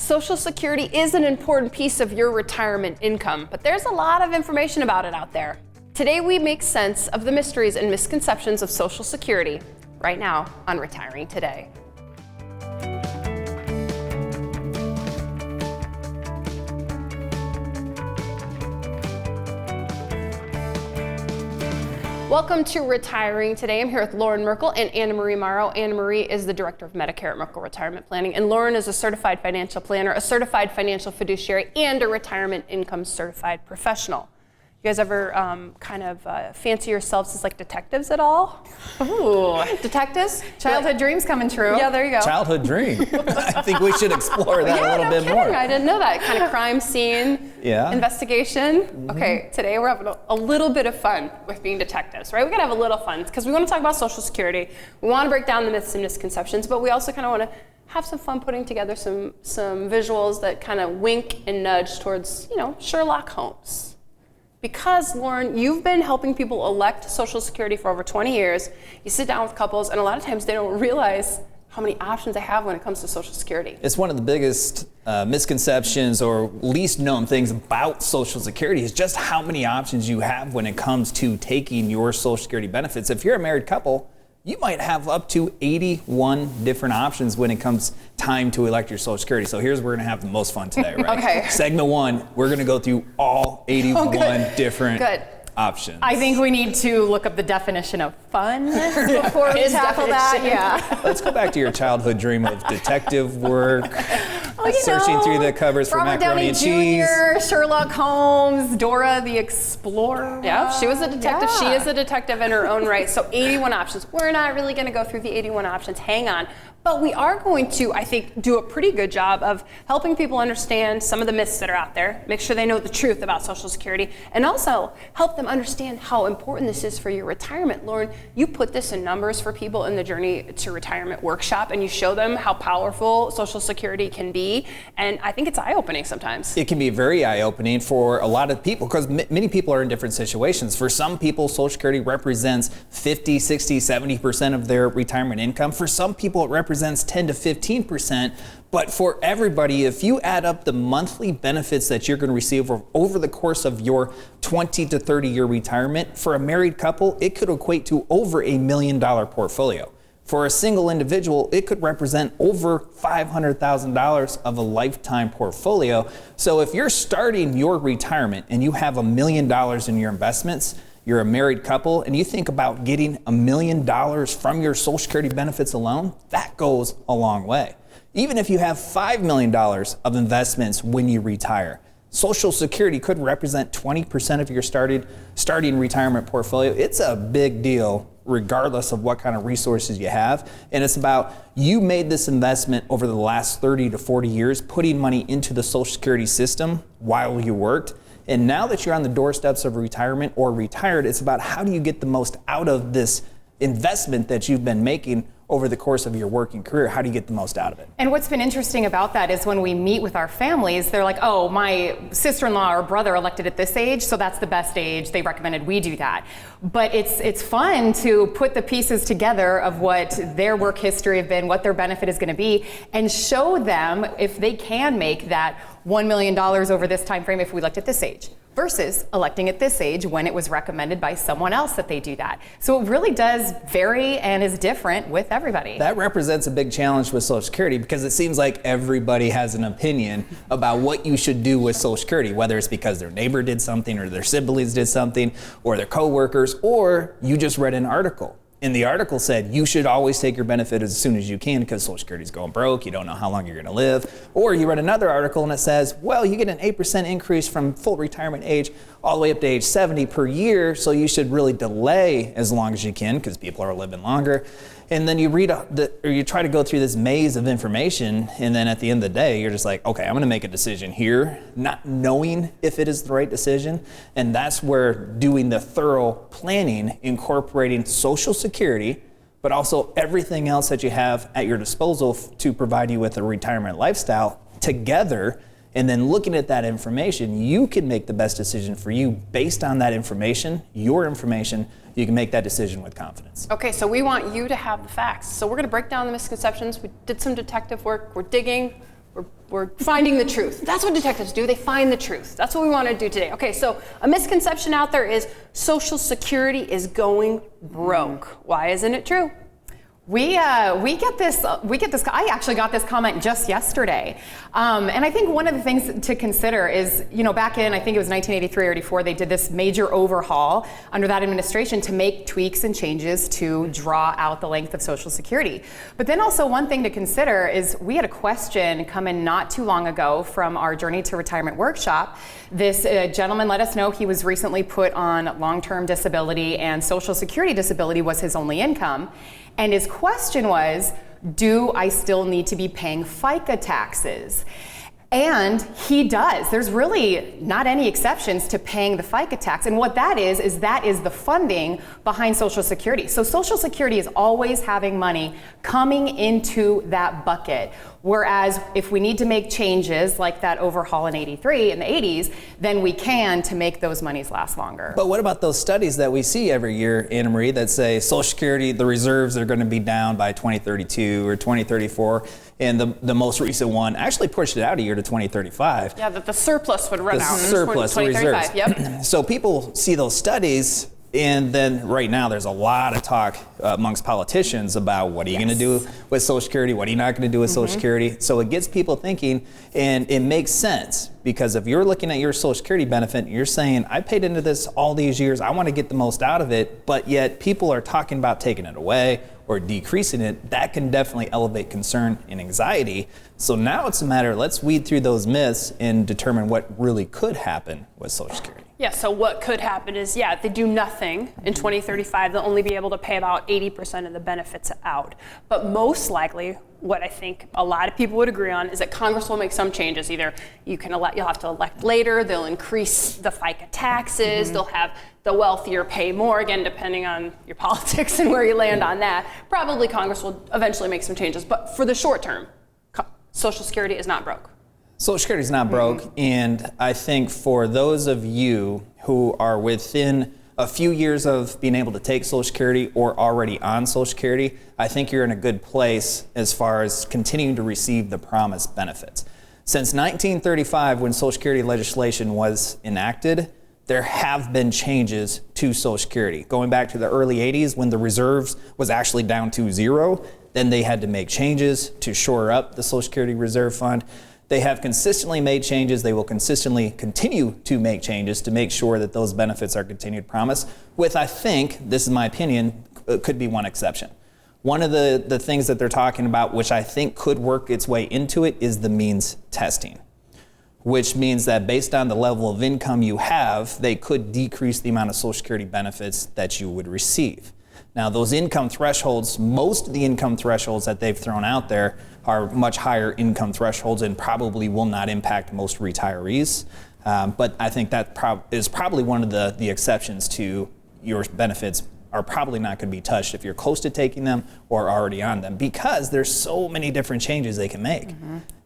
Social Security is an important piece of your retirement income, but there's a lot of information about it out there. Today we make sense of the mysteries and misconceptions of Social Security right now on Retiring Today. Welcome to Retiring Today. I'm here with Loren Merkle and AnnaMarie Morrow. AnnaMarie is the Director of Medicare at Merkle Retirement Planning, and Loren is a certified financial planner, a certified financial fiduciary, and a retirement income certified professional. You guys ever fancy yourselves as like detectives at all? Ooh, detectives? Childhood dreams coming true. Yeah, there you go. Childhood dream. I think we should explore that a little bit more. I didn't know that. Kind of crime scene investigation. Mm-hmm. Okay, today we're having a little bit of fun with being detectives, right? We gotta have a little fun because we want to talk about Social Security. We want to break down the myths and misconceptions, but we also kind of want to have some fun putting together some visuals that kind of wink and nudge towards, Sherlock Holmes. Because, Loren, you've been helping people elect Social Security for over 20 years. You sit down with couples, and a lot of times they don't realize how many options they have when it comes to Social Security. It's one of the biggest misconceptions or least known things about Social Security is just how many options you have when it comes to taking your Social Security benefits. If you're a married couple, you might have up to 81 different options when it comes time to elect your Social Security. So here's where we're going to have the most fun today, right? Okay. Segment 1, we're going to go through all 81 different options. I think we need to look up the definition of fun before we tackle that. Yeah. Let's go back to your childhood dream of detective work, searching through the covers for macaroni and cheese. Jr., Sherlock Holmes, Dora the Explorer. Yeah, she was a detective. Yeah. She is a detective in her own right. So 81 options. We're not really going to go through the 81 options. Hang on. But we are going to, I think, do a pretty good job of helping people understand some of the myths that are out there, make sure they know the truth about Social Security, and also help them understand how important this is for your retirement. Loren, you put this in numbers for people in the Journey to Retirement workshop, and you show them how powerful Social Security can be, and I think it's eye-opening sometimes. It can be very eye-opening for a lot of people because many people are in different situations. For some people, Social Security represents 50, 60, 70% of their retirement income. For some people, it represents 10 to 15%, but for everybody, if you add up the monthly benefits that you're going to receive over the course of your 20 to 30 year retirement, for a married couple, it could equate to over $1 million portfolio. For a single individual, it could represent over $500,000 of a lifetime portfolio. So if you're starting your retirement and you have $1 million in your investments, you're a married couple, and you think about getting $1 million from your Social Security benefits alone, that goes a long way. Even if you have $5 million of investments when you retire, Social Security could represent 20% of your starting retirement portfolio. It's a big deal regardless of what kind of resources you have. And it's about you made this investment over the last 30 to 40 years, putting money into the Social Security system while you worked. And now that you're on the doorsteps of retirement or retired, it's about how do you get the most out of this investment that you've been making over the course of your working career. How do you get the most out of it? And what's been interesting about that is when we meet with our families, they're like, oh, my sister-in-law or brother elected at this age, so that's the best age. They recommended we do that. But it's fun to put the pieces together of what their work history have been, what their benefit is going to be, and show them if they can make that $1 million over this time frame if we looked at this age, versus electing at this age when it was recommended by someone else that they do that. So it really does vary and is different with everybody. That represents a big challenge with Social Security because it seems like everybody has an opinion about what you should do with Social Security, whether it's because their neighbor did something or their siblings did something or their coworkers, or you just read an article. And the article said you should always take your benefit as soon as you can because Social Security is going broke, you don't know how long you're going to live. Or you read another article and it says, well, you get an 8% increase from full retirement age all the way up to age 70 per year, so you should really delay as long as you can because people are living longer. And then you read or you try to go through this maze of information, and then at the end of the day, you're just like, okay, I'm going to make a decision here, not knowing if it is the right decision. And that's where doing the thorough planning, incorporating Social Security, but also everything else that you have at your disposal to provide you with a retirement lifestyle together, and then looking at that information, you can make the best decision for you based on that information, your information. You can make that decision with confidence. Okay, so we want you to have the facts. So we're going to break down the misconceptions. We did some detective work. We're digging. We're finding the truth. That's what detectives do. They find the truth. That's what we want to do today. Okay, so a misconception out there is Social Security is going broke. Why isn't it true? We get this. I actually got this comment just yesterday, and I think one of the things to consider is, back in, I think it was 1983 or 84, they did this major overhaul under that administration to make tweaks and changes to draw out the length of Social Security. But then also one thing to consider is we had a question come in not too long ago from our Journey to Retirement workshop. This gentleman let us know he was recently put on long-term disability, and Social Security disability was his only income. And his question was, do I still need to be paying FICA taxes? And he does. There's really not any exceptions to paying the FICA tax. And what that is the funding behind Social Security. So Social Security is always having money coming into that bucket. Whereas if we need to make changes like that overhaul in 83 in the 80s, then we can to make those monies last longer. But what about those studies that we see every year, AnnaMarie, that say Social Security, the reserves are going to be down by 2032 or 2034? And the most recent one actually pushed it out a year to 2035. Yeah, that the surplus would run out. The surplus, the reserves. Yep. So people see those studies, and then right now there's a lot of talk amongst politicians about what are you going to do with Social Security, what are you not going to do with Social Security. So it gets people thinking, and it makes sense, because if you're looking at your Social Security benefit, you're saying, I paid into this all these years, I want to get the most out of it, but yet people are talking about taking it away or decreasing it. That can definitely elevate concern and anxiety. So now it's a matter, let's weed through those myths and determine what really could happen with Social Security. Yeah, so what could happen is, if they do nothing in 2035, they'll only be able to pay about 80% of the benefits out. But most likely, what I think a lot of people would agree on is that Congress will make some changes. Either you'll have to elect later, they'll increase the FICA taxes, they'll have the wealthier pay more, again, depending on your politics and where you land on that. Probably Congress will eventually make some changes, but for the short term, Social Security is not broke. Social Security is not broke, and I think for those of you who are within a few years of being able to take Social Security or already on Social Security, I think you're in a good place as far as continuing to receive the promised benefits. Since 1935, when Social Security legislation was enacted, there have been changes to Social Security. Going back to the early 80s, when the reserves was actually down to zero, then they had to make changes to shore up the Social Security Reserve Fund. They have consistently made changes. They will consistently continue to make changes to make sure that those benefits are continued promised, with, I think, this is my opinion, could be one exception. One of the things that they're talking about, which I think could work its way into it, is the means testing, which means that based on the level of income you have, they could decrease the amount of Social Security benefits that you would receive. Now, those income thresholds, most of the income thresholds that they've thrown out there are much higher income thresholds and probably will not impact most retirees. But I think that is probably one of the exceptions to your benefits are probably not going to be touched if you're close to taking them or already on them, because there's so many different changes they can make.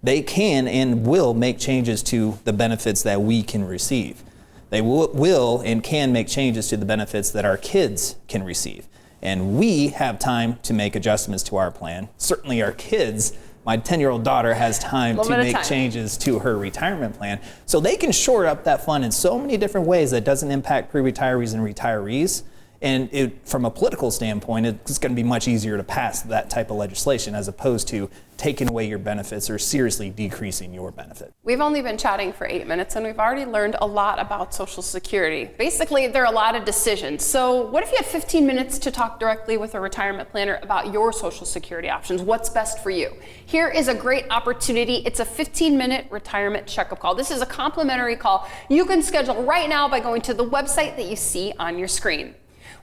They can and will make changes to the benefits that we can receive. They will and can make changes to the benefits that our kids can receive. And we have time to make adjustments to our plan. Certainly our kids, my 10-year-old daughter has time to make changes to her retirement plan. So they can shore up that fund in so many different ways that doesn't impact pre-retirees and retirees. And from a political standpoint, it's going to be much easier to pass that type of legislation as opposed to taking away your benefits or seriously decreasing your benefit. We've only been chatting for 8 minutes and we've already learned a lot about Social Security. Basically, there are a lot of decisions. So what if you have 15 minutes to talk directly with a retirement planner about your Social Security options? What's best for you? Here is a great opportunity. It's a 15-minute retirement checkup call. This is a complimentary call you can schedule right now by going to the website that you see on your screen.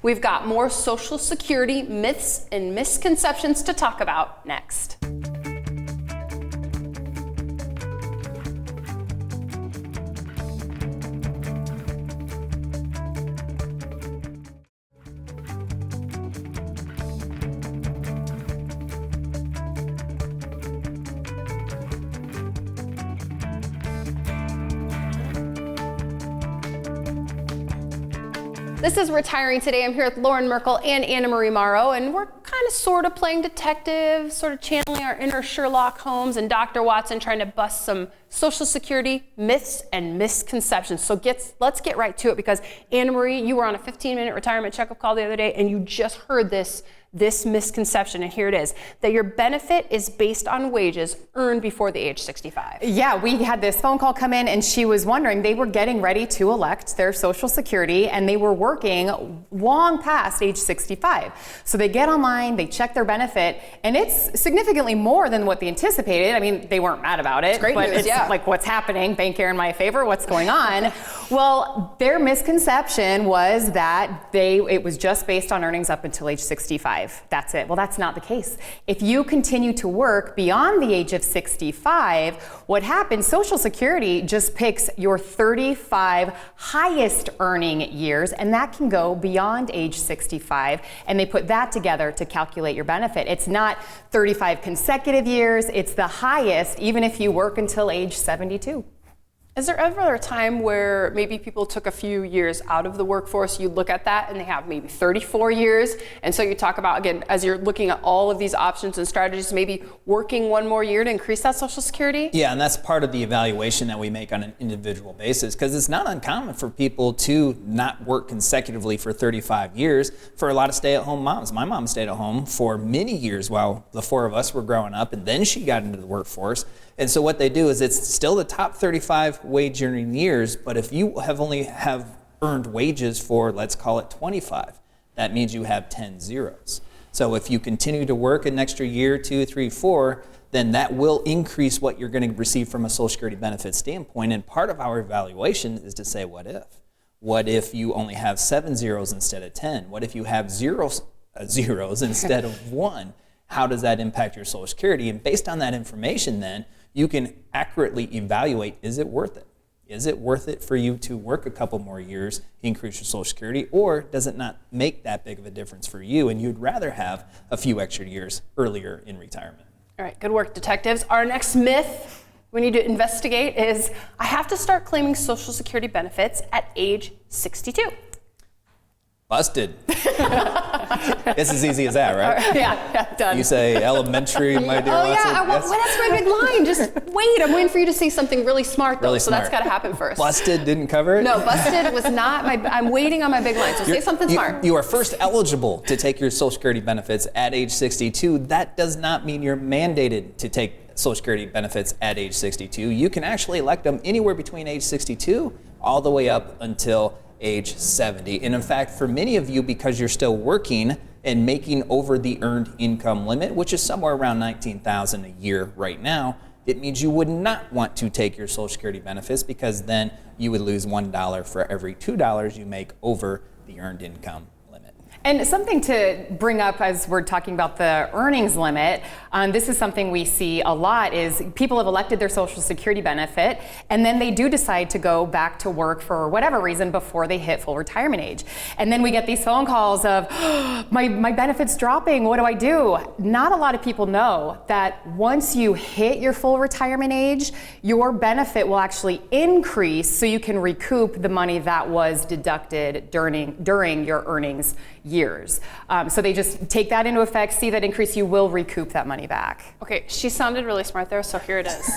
We've got more Social Security myths and misconceptions to talk about next. This is Retiring Today. I'm here with Loren Merkle and AnnaMarie Morrow, and we're kind kind of sort of playing detective, sort of channeling our inner Sherlock Holmes and Dr. Watson, trying to bust some Social Security myths and misconceptions. So let's get right to it, because AnnaMarie, you were on a 15-minute retirement checkup call the other day, and you just heard this misconception, and here it is, that your benefit is based on wages earned before the age 65. Yeah, we had this phone call come in, and she was wondering, they were getting ready to elect their Social Security, and they were working long past age 65. So they get online, they check their benefit, and it's significantly more than what they anticipated. I mean, they weren't mad about it, it's great but news, it's yeah. like, what's happening? Bank error in my favor? What's going on? Well, their misconception was that it was just based on earnings up until age 65. That's it. Well, that's not the case. If you continue to work beyond the age of 65, what happens, Social Security just picks your 35 highest earning years, and that can go beyond age 65, and they put that together to calculate your benefit. It's not 35 consecutive years, it's the highest, even if you work until age 72. Is there ever a time where maybe people took a few years out of the workforce, you look at that and they have maybe 34 years, and so you talk about, again, as you're looking at all of these options and strategies, maybe working one more year to increase that Social Security? Yeah, and that's part of the evaluation that we make on an individual basis, because it's not uncommon for people to not work consecutively for 35 years. For a lot of stay-at-home moms, my mom stayed at home for many years while the four of us were growing up, and then she got into the workforce. And so what they do is, it's still the top 35 wage earning years, but if you only have earned wages for, let's call it 25, that means you have 10 zeros. So if you continue to work an extra year, 2, 3, 4, then that will increase what you're going to receive from a Social Security benefit standpoint. And part of our evaluation is to say, what if? What if you only have 7 zeros instead of 10? What if you have zeros instead of 1? How does that impact your Social Security? And based on that information, then you can accurately evaluate, is it worth it? Is it worth it for you to work a couple more years, increase your Social Security, or does it not make that big of a difference for you and you'd rather have a few extra years earlier in retirement? All right, good work, detectives. Our next myth we need to investigate is, I have to start claiming Social Security benefits at age 62. Busted. It's as easy as that, right? Yeah, done. You say elementary, my dear Watson? Yeah, well, that's my big line. Just wait, I'm waiting for you to say something really smart, though, Really so smart. that's got to happen first. Busted didn't cover it? No, busted was not I'm waiting on my big line, so say something smart. You are first eligible to take your Social Security benefits at age 62. That does not mean you're mandated to take Social Security benefits at age 62. You can actually elect them anywhere between age 62 all the way up until age 70. And in fact, for many of you, because you're still working and making over the earned income limit, which is somewhere around $19,000 a year right now, it means you would not want to take your Social Security benefits, because then you would lose $1 for every $2 you make over the earned income limit. And something to bring up as we're talking about the earnings limit, this is something we see a lot, is people have elected their Social Security benefit and then they do decide to go back to work for whatever reason before they hit full retirement age. And then we get these phone calls of, oh, my benefit's dropping, what do I do? Not a lot of people know that once you hit your full retirement age, your benefit will actually increase so you can recoup the money that was deducted during your earnings years. So they just take that into effect, see that increase, you will recoup that money back. Okay, she sounded really smart there, so here it is.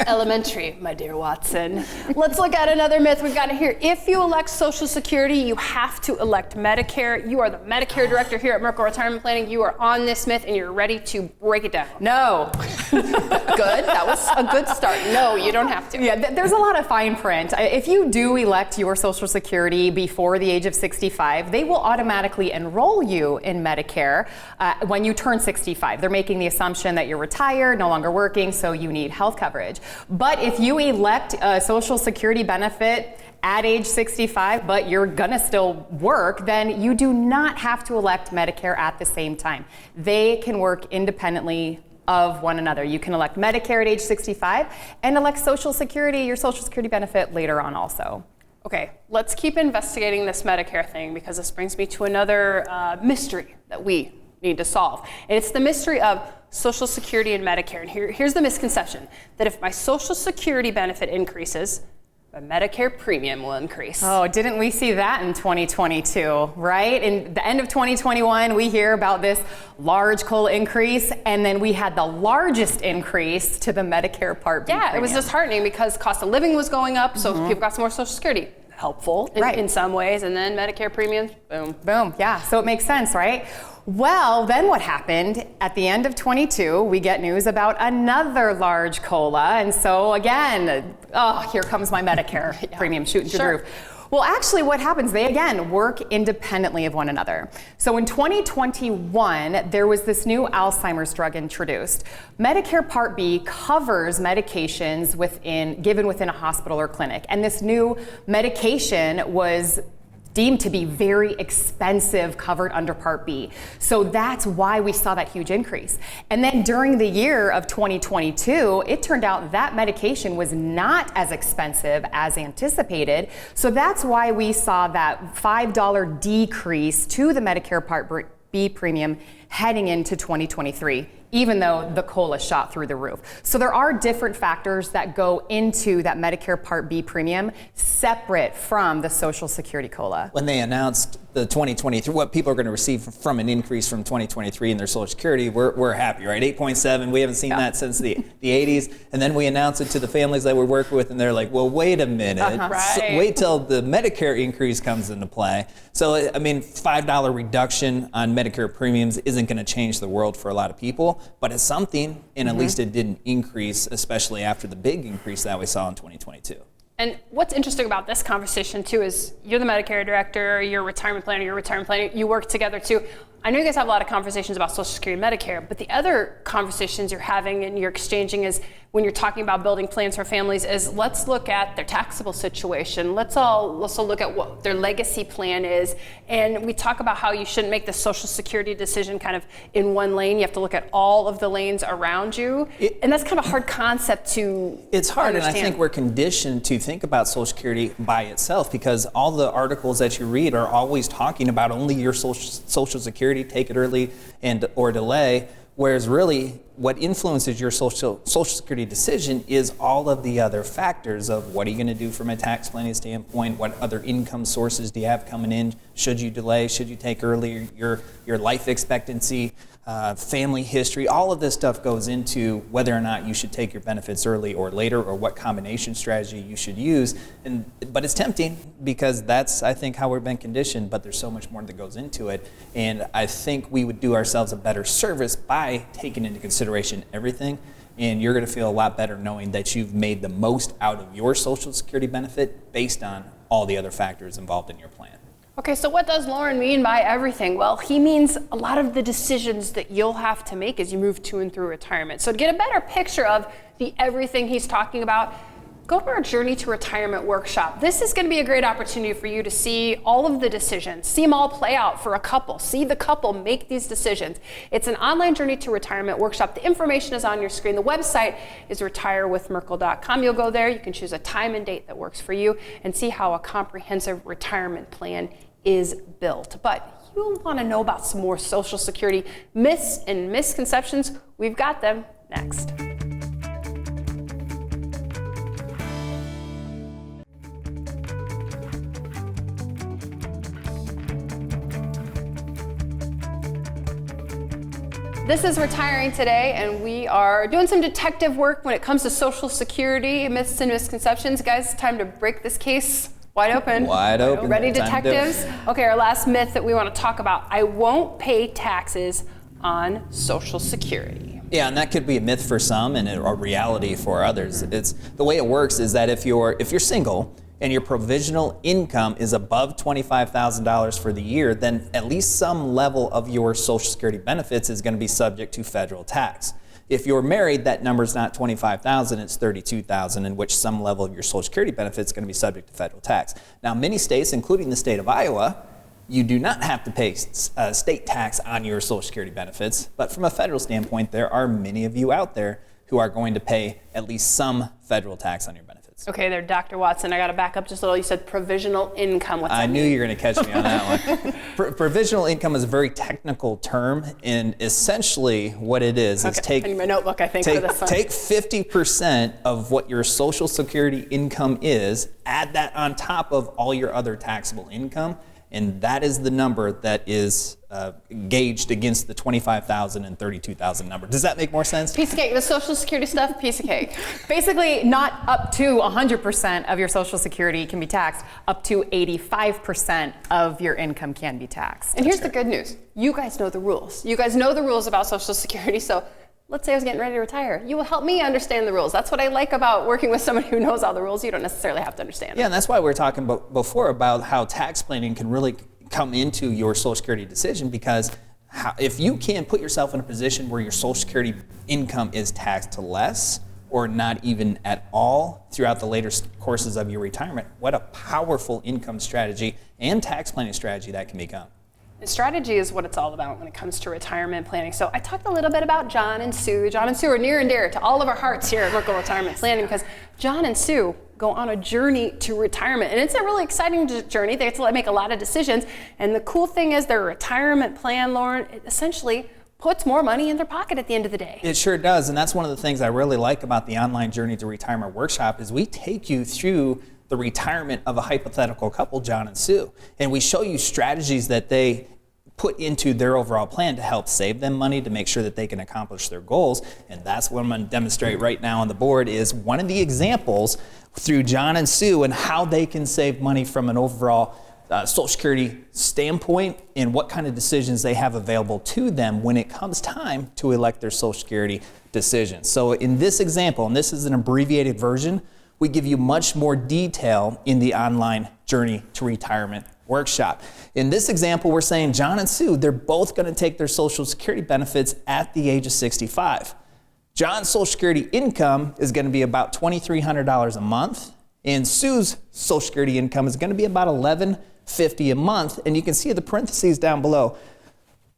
Elementary, my dear Watson. Let's look at another myth we've got here. If you elect Social Security, you have to elect Medicare. You are the Medicare director here at Merkle Retirement Planning. You are on this myth and you're ready to break it down. No. Good, that was a good start. No, you don't have to. Yeah, there's a lot of fine print. If you do elect your Social Security before the age of 65, they will automatically enroll you in Medicare when you turn 65. They're making the assumption that you're retired, no longer working, so you need health coverage. But if you elect a Social Security benefit at age 65, but you're gonna still work, then you do not have to elect Medicare at the same time. They can work independently of one another. You can elect Medicare at age 65 and elect Social Security, your Social Security benefit, later on also. Okay, let's keep investigating this Medicare thing, because this brings me to another mystery that we need to solve. And it's the mystery of Social Security and Medicare. And here's the misconception, that if my Social Security benefit increases, the Medicare premium will increase. Oh, didn't we see that in 2022, right? In the end of 2021, we hear about this large COLA increase, and then we had the largest increase to the Medicare Part B premium. It was disheartening because cost of living was going up, so people got some more Social Security. Helpful in some ways, and then Medicare premiums, boom. Boom, yeah, so it makes sense, right? Well, then what happened? At the end of 22, we get news about another large COLA, and so again, here comes my Medicare premium shooting through the roof. Well, actually what happens, they again work independently of one another. So in 2021, there was this new Alzheimer's drug introduced. Medicare Part B covers medications given within a hospital or clinic. And this new medication was deemed to be very expensive, covered under Part B. So that's why we saw that huge increase. And then during the year of 2022, it turned out that medication was not as expensive as anticipated. So that's why we saw that $5 decrease to the Medicare Part B premium heading into 2023, even though the COLA shot through the roof. So there are different factors that go into that Medicare Part B premium separate from the Social Security COLA. When they announced the 2023, what people are going to receive from an increase from 2023 in their Social Security, we're happy, right? 8.7, we haven't seen that since the 80s. And then we announce it to the families that we work with, and they're like, well, wait a minute. Wait till the Medicare increase comes into play. So, I mean, $5 reduction on Medicare premiums isn't going to change the world for a lot of people, but it's something, and at least it didn't increase, especially after the big increase that we saw in 2022. And what's interesting about this conversation too is you're the Medicare director, you're a retirement planner, you work together too. I know you guys have a lot of conversations about Social Security and Medicare, but the other conversations you're having and you're exchanging is when you're talking about building plans for families is let's look at their taxable situation. Let's all look at what their legacy plan is. And we talk about how you shouldn't make the Social Security decision kind of in one lane. You have to look at all of the lanes around you. And that's kind of a hard concept to It's hard, understand. and I think we're conditioned to think about Social Security by itself because all the articles that you read are always talking about only your Social Security, take it early or delay, whereas really what influences your Social Security decision is all of the other factors of what are you going to do from a tax planning standpoint, what other income sources do you have coming in, should you delay, should you take early, your life expectancy, family history, all of this stuff goes into whether or not you should take your benefits early or later or what combination strategy you should use. But it's tempting because that's, I think, how we've been conditioned, but there's so much more that goes into it. And I think we would do ourselves a better service by taking into consideration everything. And you're going to feel a lot better knowing that you've made the most out of your Social Security benefit based on all the other factors involved in your plan. Okay, so what does Loren mean by everything? Well, he means a lot of the decisions that you'll have to make as you move to and through retirement. So to get a better picture of the everything he's talking about, go to our Journey to Retirement workshop. This is going to be a great opportunity for you to see all of the decisions, see them all play out for a couple, see the couple make these decisions. It's an online Journey to Retirement workshop. The information is on your screen. The website is retirewithmerkle.com. You'll go there, you can choose a time and date that works for you and see how a comprehensive retirement plan is built. But you want to know about some more Social Security myths and misconceptions? We've got them next. This is Retiring Today, and we are doing some detective work when it comes to Social Security myths and misconceptions. Guys, time to break this case wide open. Wide open. Ready, detectives? Okay, our last myth that we want to talk about. I won't pay taxes on Social Security. Yeah, and that could be a myth for some and a reality for others. It's the way it works is that if you're single and your provisional income is above $25,000 for the year, then at least some level of your Social Security benefits is going to be subject to federal tax. If you're married, that number's not $25,000, it's $32,000, in which some level of your Social Security benefits is going to be subject to federal tax. Now, many states, including the state of Iowa, you do not have to pay state tax on your Social Security benefits, but from a federal standpoint, there are many of you out there who are going to pay at least some federal tax on your benefits. Okay, there, Dr. Watson, I got to back up just a little. You said provisional income. What's that I knew mean? you were going to catch me on that one. Provisional income is a very technical term, and essentially what it is I need my notebook, I think, for this one. Take 50% of what your Social Security income is, add that on top of all your other taxable income, and that is the number that is gauged against the $25,000 and $32,000 number. Does that make more sense? Piece of cake. The Social Security stuff, piece of cake. Basically, not up to 100% of your Social Security can be taxed, up to 85% of your income can be taxed. And here's the good news. You guys know the rules. You guys know the rules about Social Security, so let's say I was getting ready to retire. You will help me understand the rules. That's what I like about working with somebody who knows all the rules. You don't necessarily have to understand them. Yeah, and that's why we were talking before about how tax planning can really come into your Social Security decision, because if you can put yourself in a position where your Social Security income is taxed to less or not even at all throughout the later courses of your retirement, what a powerful income strategy and tax planning strategy that can become. And strategy is what it's all about when it comes to retirement planning. So I talked a little bit about John and Sue. John and Sue are near and dear to all of our hearts here at Merkle Retirement Planning, because John and Sue go on a journey to retirement. And it's a really exciting journey. They get to make a lot of decisions. And the cool thing is their retirement plan, Loren, it essentially puts more money in their pocket at the end of the day. It sure does. And that's one of the things I really like about the online Journey to Retirement workshop is we take you through the retirement of a hypothetical couple, John and Sue. And we show you strategies that they put into their overall plan to help save them money, to make sure that they can accomplish their goals. And that's what I'm going to demonstrate right now on the board is one of the examples through John and Sue and how they can save money from an overall Social Security standpoint and what kind of decisions they have available to them when it comes time to elect their Social Security decision. So in this example, and this is an abbreviated version, we give you much more detail in the online Journey to Retirement workshop. In this example, we're saying John and Sue, they're both going to take their Social Security benefits at the age of 65. John's Social Security income is going to be about $2,300 a month, and Sue's Social Security income is going to be about $1,150 a month. And you can see the parentheses down below.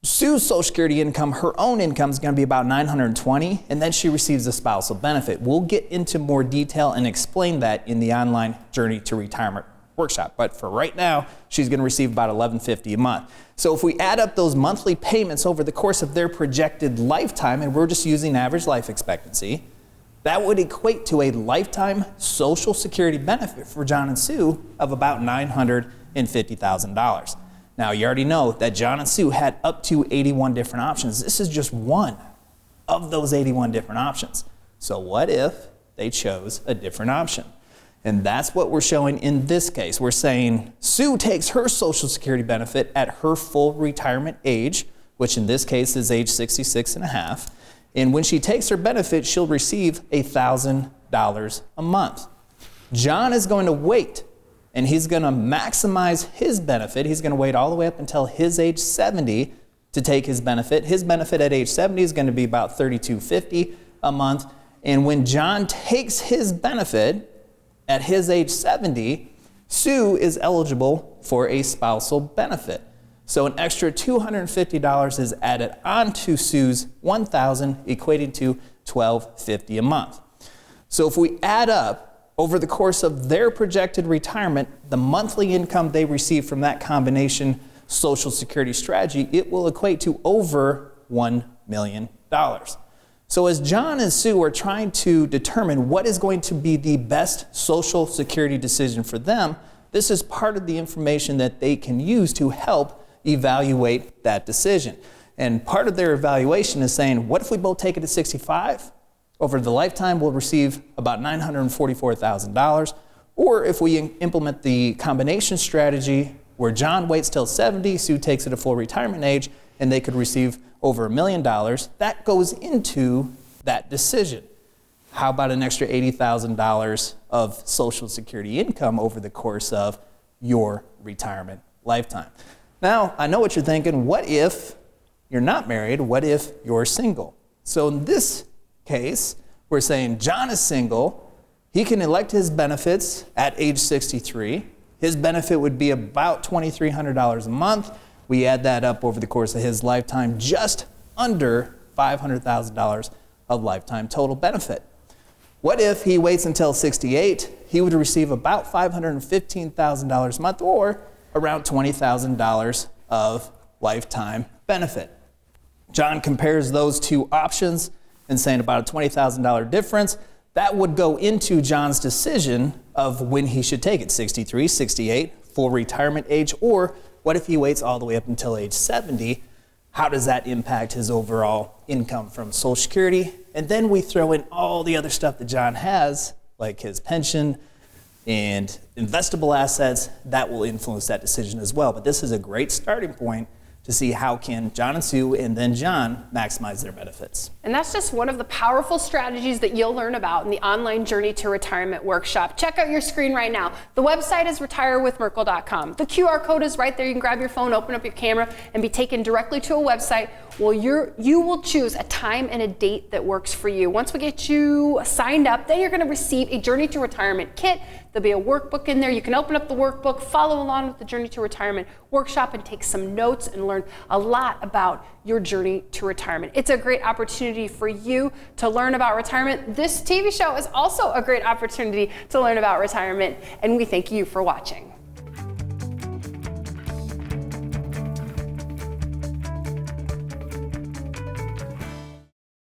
Sue's Social Security income, her own income, is going to be about $920, and then she receives a spousal benefit. We'll get into more detail and explain that in the online Journey to Retirement workshop. But for right now, she's going to receive about $1,150 a month. So if we add up those monthly payments over the course of their projected lifetime, and we're just using average life expectancy, that would equate to a lifetime Social Security benefit for John and Sue of about $950,000. Now, you already know that John and Sue had up to 81 different options. This is just one of those 81 different options. So what if they chose a different option? And that's what we're showing in this case. We're saying Sue takes her Social Security benefit at her full retirement age, which in this case is age 66 and a half. And when she takes her benefit, she'll receive $1,000 a month. John is going to wait, and he's going to maximize his benefit. He's going to wait all the way up until his age 70 to take his benefit. His benefit at age 70 is going to be about $3,250 a month. And when John takes his benefit at his age 70, Sue is eligible for a spousal benefit. So an extra $250 is added onto Sue's $1,000, equating to $1,250 a month. So if we add up over the course of their projected retirement, the monthly income they receive from that combination Social Security strategy, it will equate to over $1 million. So as John and Sue are trying to determine what is going to be the best Social Security decision for them, this is part of the information that they can use to help evaluate that decision. And part of their evaluation is saying, what if we both take it at 65? Over the lifetime, we'll receive about $944,000. Or if we implement the combination strategy where John waits till 70, Sue takes it at full retirement age, and they could receive over $1 million, that goes into that decision. How about an extra $80,000 of Social Security income over the course of your retirement lifetime? Now, I know what you're thinking. What if you're not married? What if you're single? So in this case, we're saying John is single. He can elect his benefits at age 63. His benefit would be about $2,300 a month. We add that up over the course of his lifetime, just under $500,000 of lifetime total benefit. What if he waits until 68? He would receive about $515,000 a month, or around $20,000 of lifetime benefit. John compares those two options and saying about a $20,000 difference. That would go into John's decision of when he should take it, 63, 68, full retirement age, or what if he waits all the way up until age 70? How does that impact his overall income from Social Security? And then we throw in all the other stuff that John has, like his pension and investable assets, that will influence that decision as well. But this is a great starting point to see how can John and Sue and then John maximize their benefits. And that's just one of the powerful strategies that you'll learn about in the online Journey to Retirement workshop. Check out your screen right now. The website is retirewithmerkle.com. The QR code is right there. You can grab your phone, open up your camera, and be taken directly to a website. Well, you will choose a time and a date that works for you. Once we get you signed up, then you're going to receive a Journey to Retirement kit. There'll be a workbook in there. You can open up the workbook, follow along with the Journey to Retirement workshop, and take some notes and learn a lot about your journey to retirement. It's a great opportunity for you to learn about retirement. This TV show is also a great opportunity to learn about retirement, and we thank you for watching.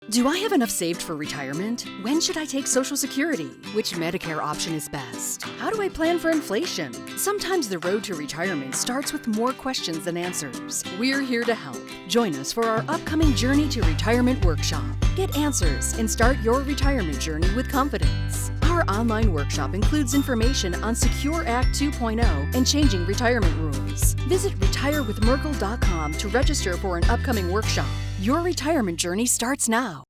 Do I have enough saved for retirement? When should I take Social Security? Which Medicare option is best? How do I plan for inflation? Sometimes the road to retirement starts with more questions than answers. We're here to help. Join us for our upcoming Journey to Retirement workshop. Get answers and start your retirement journey with confidence. Our online workshop includes information on Secure Act 2.0 and changing retirement rules. Visit retirewithmerkle.com to register for an upcoming workshop. Your retirement journey starts now.